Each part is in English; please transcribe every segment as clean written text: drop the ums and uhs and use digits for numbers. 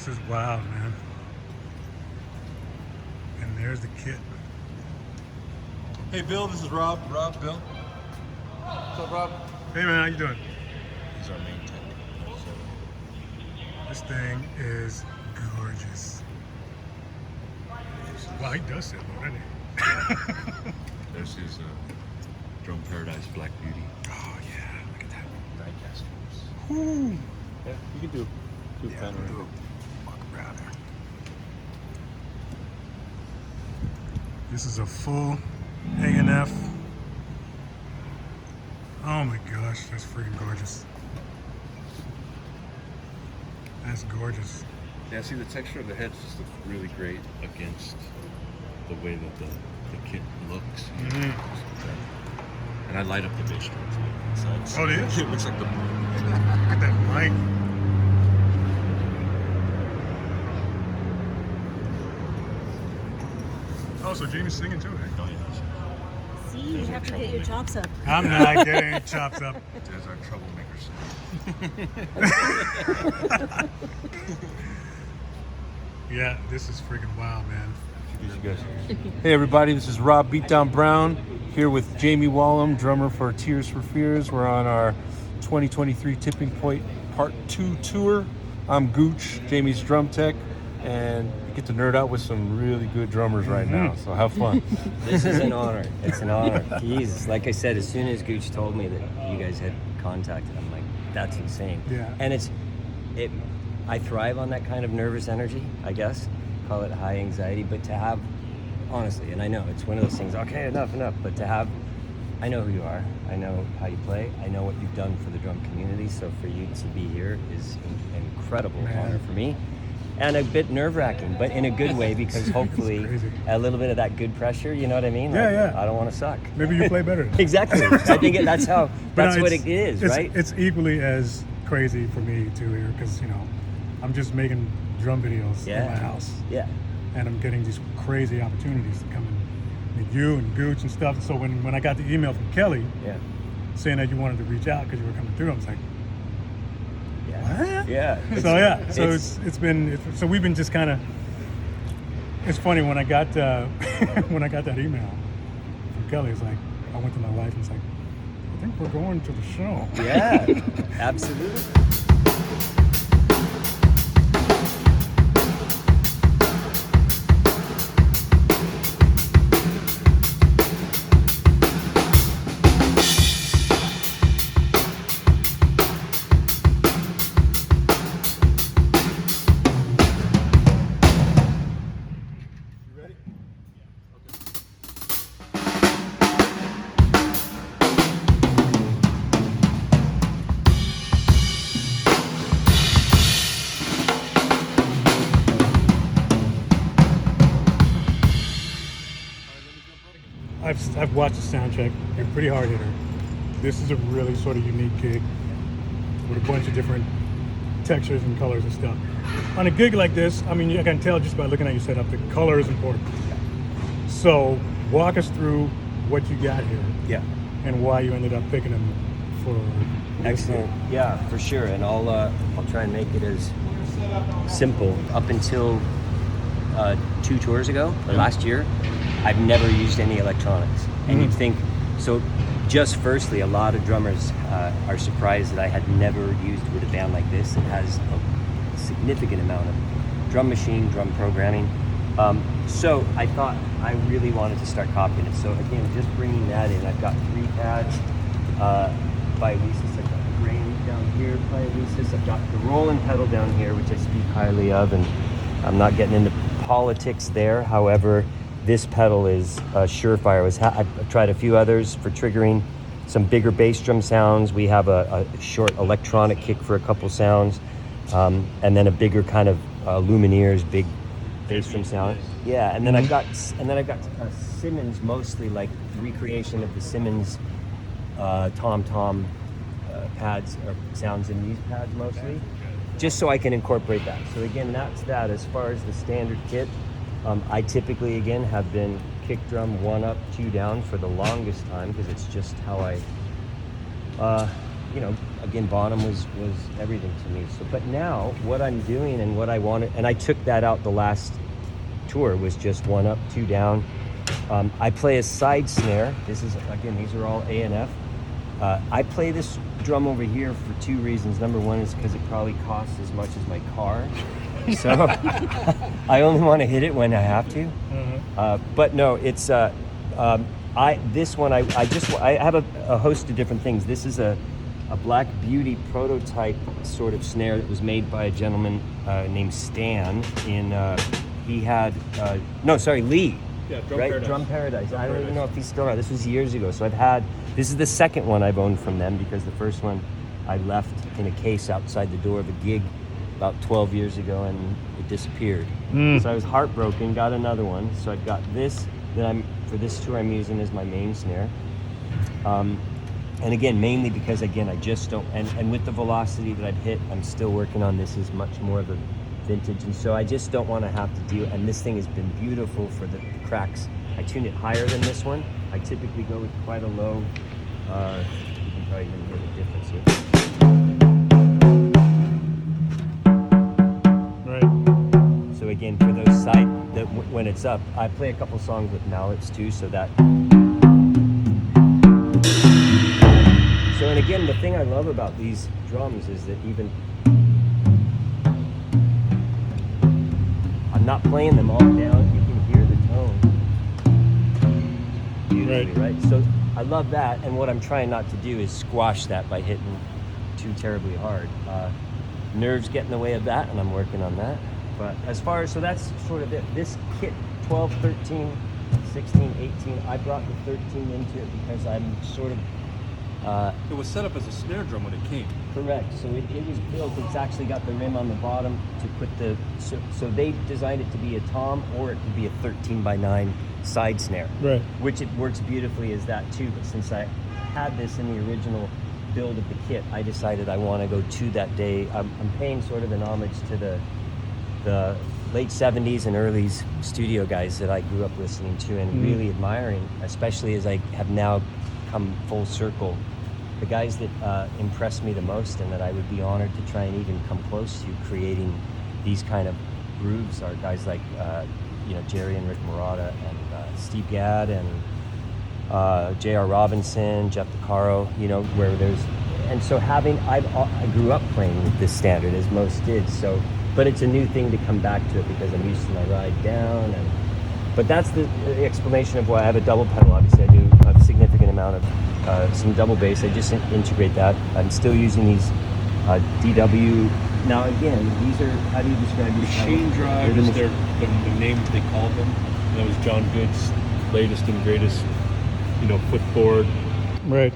This is wild, man. And there's the kit. Hey, Bill, this is Rob. Rob, Bill. What's up, Rob? Hey, man, how you doing? He's our main tech. This thing is gorgeous. Wow, he does sit low, doesn't he? There's his Drum Paradise Black Beauty. Oh, yeah, look at that. Diecast. Woo. Yeah, you can do Yeah, we'll do a walk around there. This is a full A&F. Oh my gosh, that's freaking gorgeous. That's gorgeous. Yeah, see, the texture of the heads just looks really great against the way that the kit looks. Mm-hmm. And I light up the bass drum too. So Oh, it is? It looks like the moon. Look at that mic. Oh, so Jamie's singing too, eh? Oh, yeah. See, you have to get your chops up. I'm not getting chops up. There's our troublemakers. Yeah, this is freaking wild, man. Hey everybody, this is Rob Beatdown Brown here with Jamie Wollam, drummer for Tears for Fears. We're on our 2023 Tipping Point Part 2 tour. I'm Gooch, Jamie's drum tech, and you get to nerd out with some really good drummers right now, so have fun. This is an honor. It's an honor. Jeez, like I said, as soon as Gooch told me that you guys had contacted, I'm like, that's insane. Yeah. And I thrive on that kind of nervous energy, I guess. Call it high anxiety, but to have, honestly, and I know it's one of those things, okay, enough, but to have, I know who you are, I know how you play, I know what you've done for the drum community, so for you to be here is an incredible honor for me. And a bit nerve-wracking, but in a good way, because hopefully a little bit of that good pressure, you know what I mean? Yeah, Like, yeah. I don't want to suck. Maybe you play better. Exactly. I think that's But no, what it is, right? It's equally as crazy for me too here, because I'm just making drum videos in my house. Yeah. And I'm getting these crazy opportunities to come and meet you and Gooch and stuff. So when I got the email from Kelly saying that you wanted to reach out because you were coming through, I was like, what? Yeah. So so we've been just kind of. It's funny when I got when I got that email from Kelly. It's like I went to my wife and was like, I think we're going to the show. Yeah, absolutely. I've watched the sound check. You're a pretty hard hitter. This is a really sort of unique gig with a bunch of different textures and colors and stuff. On a gig like this, I mean, I can tell just by looking at your setup, the color is important. So walk us through what you got here. Yeah. And why you ended up picking them for. Excellent. Yeah, for sure. And I'll try and make it as simple. Up until 2 tours ago, or last year, I've never used any electronics. And you'd think, so just firstly, a lot of drummers are surprised that I had never used with a band like this. It has a significant amount of drum machine, drum programming. So I thought I really wanted to start copying it. So again, just bringing that in, I've got 3 pads by Alesis. I've got the grain down here by Alesis. I've got the rolling pedal down here, which I speak highly of, and I'm not getting into politics there. However, this pedal is surefire. I've tried a few others for triggering some bigger bass drum sounds. We have a short electronic kick for a couple sounds, and then a bigger kind of Lumineers, big bass drum sound. Yeah, and then I've got Simmons, mostly like recreation of the Simmons tom pads or sounds in these pads mostly, just so I can incorporate that. So again, that's that. As far as the standard kit, I typically, again, have been kick drum 1 up, 2 down for the longest time, because it's just how I you know, again, Bonham was everything to me. So, but now what I'm doing and what I wanted, and I took that out the last tour, was just 1 up, 2 down. I play a side snare. This is, again, these are all A&F. I play this drum over here for 2 reasons. Number one is because it probably costs as much as my car. So I only want to hit it when I have to. But no, it's this one I have a host of different things. This is a Black Beauty prototype sort of snare that was made by a gentleman named Stan in he had Lee. Yeah, Drum right? Paradise. Drum Paradise. I don't even know if he's still around. This was years ago. So this is the second one I've owned from them, because the first one I left in a case outside the door of a gig about 12 years ago, and it disappeared. So I was heartbroken, got another one. So I've got this that for this tour I'm using as my main snare. And again, mainly because, again, I just don't, and with the velocity that I've hit, I'm still working on this as much more of a vintage, and so I just don't want to have to deal, and this thing has been beautiful for the cracks. I tune it higher than this one. I typically go with quite a low, you can probably even hear the difference here. Right. So again, for those when it's up, I play a couple songs with mallets too, so that. So, and again, the thing I love about these drums is that even I'm not playing them all down, you can hear the tone beautifully, right? So I love that, and what I'm trying not to do is squash that by hitting too terribly hard. Nerves get in the way of that, and I'm working on that. But as far as, so that's sort of it. This kit, 12, 13, 16, 18, I brought the 13 into it because I'm sort of It was set up as a snare drum when it came. correct. So it was built, it's actually got the rim on the bottom to put the, so they designed it to be a tom, or it could be a 13x9 side snare. Right. Which it works beautifully as that too, but since I had this in the original build of the kit, I decided I want to go to that day. I'm paying sort of an homage to the late 70s and early studio guys that I grew up listening to and really admiring, especially as I have now come full circle. The guys that impressed me the most and that I would be honored to try and even come close to creating these kind of grooves are guys like Jerry and Rick Murata and Steve Gadd and J.R. Robinson, Jeff DeCaro, where there's, and so I grew up playing with this standard as most did, so, but it's a new thing to come back to it because I'm used to my ride down, but that's the explanation of why I have a double pedal. Obviously I do a significant amount of some double bass. I just integrate that. I'm still using these DW. Now again, these are, how do you describe these? Machine Drive is the name they called them. That was John Good's latest and greatest, footboard. Right.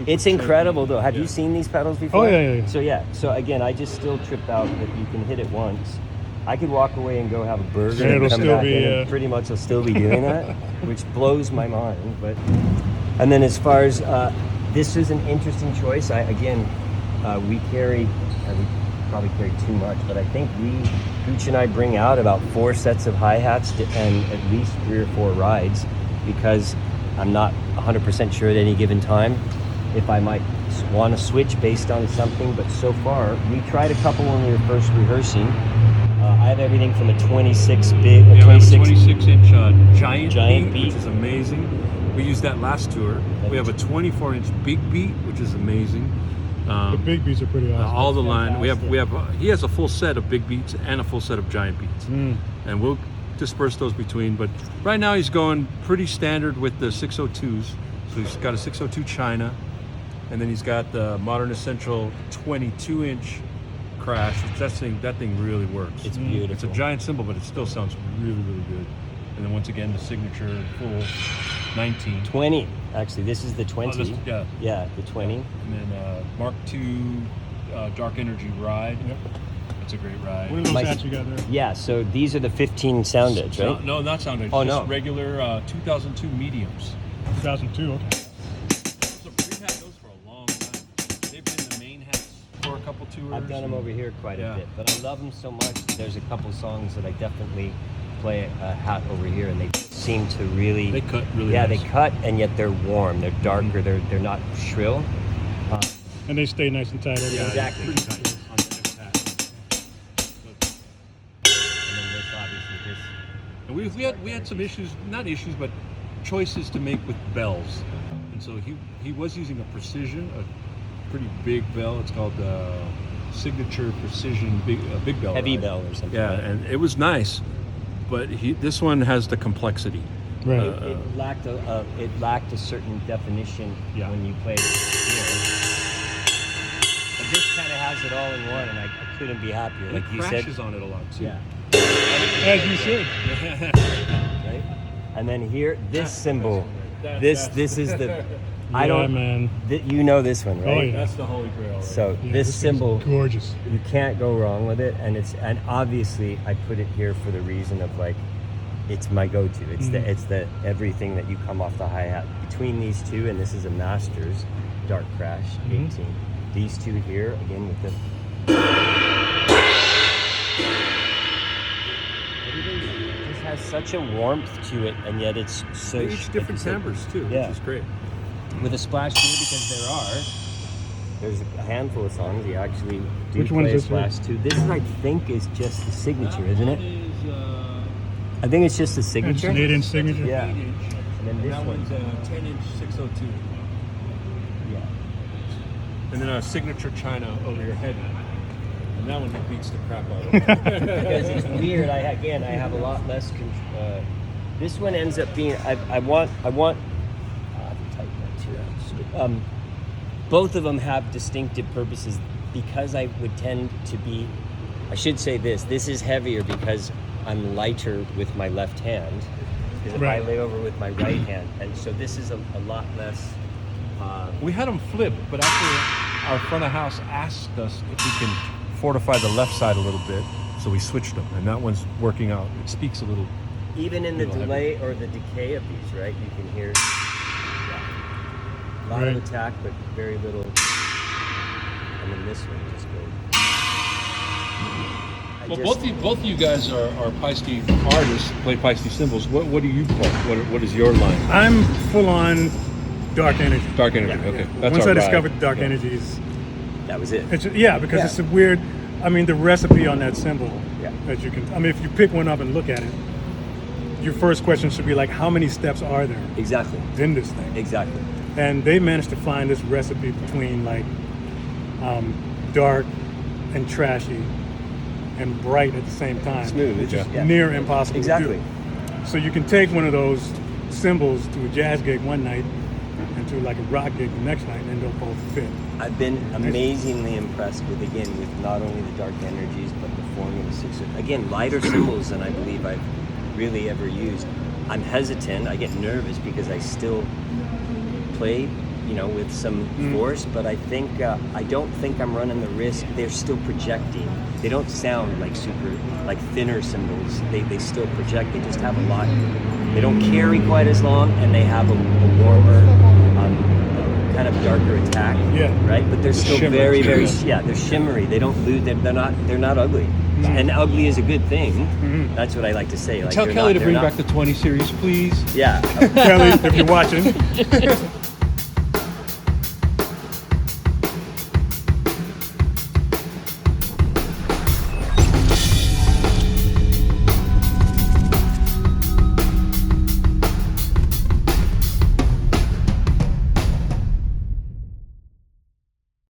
It's incredible though. Have you seen these pedals before? Oh, yeah. So again, I just still tripped out that you can hit it once. I could walk away and go have a burger And it'll and come still back be, in and pretty much I'll still be doing that, which blows my mind. But, and then as far as, this is an interesting choice. We probably carry too much, but I think Gooch and I bring out about 4 sets of hi-hats and at least 3 or 4 rides, because I'm not 100% sure at any given time if I might want to switch based on something. But so far, we tried a couple when we were first rehearsing. I have everything from a 26 big, We have a 26 26-inch giant beat, beat, which is amazing. We used that last tour. We have a 24-inch big beat, which is amazing. The big beats are pretty awesome. All the line. We have. He has a full set of big beats and a full set of giant beats, and we'll disperse those between. But right now he's going pretty standard with the 602s. So he's got a 602 China, and then he's got the Modern Essential 22-inch Crash. That thing really works. It's beautiful. It's a giant cymbal, but it still sounds really, really good. And then once again, the signature full 19. 20. Actually, this is the 20. Yeah, the 20. And then Mark II Dark Energy Ride. Yep. That's a great ride. What are those hats you got there? Yeah, so these are the 15 sound edge, right? No, not sound edge. Oh, just no. regular 2002 mediums. 2002, okay. So we've had those for a long time. They've been the main hats for a couple tours. I've done them over here quite a bit, but I love them so much. There's a couple songs that I definitely play a hat over here, and they seem to really... They cut really Yeah, nice. they cut, and yet they're warm. They're darker. They're not shrill. And they stay nice and tight. Yeah, Exactly. pretty tight on the hat. And then this, obviously, this. And we had some issues, not issues, but choices to make with bells. And so he was using a precision, a pretty big bell. It's called Signature Precision big bell. Heavy right? bell or something. Yeah, and it was nice, but this one has the complexity. Right. It lacked a certain definition Yeah. when you played it here. But this kind of has it all in one, and I couldn't be happier. And Like it you crashes said, on it a lot too. yeah, As you should. right. And then here, this cymbal, this is the. I Yeah, don't. man. You know this one, right? Oh, yeah. That's the holy grail. Right? So Yeah, this thing's cymbal, gorgeous. you can't go wrong with it, and obviously I put it here for the reason of like, it's my go-to. It's the everything that you come off the hi-hat. Between these two, and this is a Masters Dark Crash 18. These two here again with the. Everything just has such a warmth to it, and yet it's so. They each different like you said, timbres too, Yeah. which is great. with a splash too, because there's a handful of songs you actually do Which one play is a this here? splash to. This I think is just the signature, isn't it? I think it's just the It's signature. an 8-inch signature. Yeah. 8-inch. And then this That one. one's a 10-inch 602. Yeah. And then a signature China over your head. And that one beats the crap out of it. Because it's weird. I have a lot less control. This one ends up being. I want. I have to type that too. Both of them have distinctive purposes because I would tend to be. I should say this. This is heavier because I'm lighter with my left hand. Because if Right. I lay over with my right hand, and so this is a lot less. We had them flip, but after our front of house asked us if we can fortify the left side a little bit, so we switched them, and that one's working out. It speaks a little. Even in the Little delay or the decay of these, right? You can hear a lot Right. of attack, but very little. And then this one just goes. Well, both of you guys are Paiste artists, play Paiste cymbals. What do you play? What is your line? I'm full on dark energy. Dark energy. Yeah. Okay, that's Once our I ride. discovered dark Yeah. energies, That was it. because Yeah. it's a weird. I mean, the recipe on that cymbal Yeah. that you can. I mean, if you pick one up and look at it, your first question should be like, how many steps are there Exactly. in this thing? Exactly. And they managed to find this recipe between like dark and trashy and bright at the same time. Smooth, which is yeah. near impossible Exactly. to do. So you can take one of those cymbals to a jazz gig one night and to like a rock gig the next night, and they'll both fit. I've been amazingly impressed with not only the dark energies, but the Formula 6. Again, lighter cymbals than I believe I've really ever used. I'm hesitant. I get nervous because I still play, with some force, but I don't think I'm running the risk. They're still projecting. They don't sound like thinner cymbals. They still project. They just have a lot. They don't carry quite as long, and they have a warmer, kind of darker attack. Yeah. Right. But they're still shimmer. very, very. Yeah. They're shimmery. They don't lose. They're not ugly. And ugly is a good thing. That's what I like to say. Like, Tell they're Kelly not- to bring they're back the 20 series, please. Yeah. Kelly, if you're watching,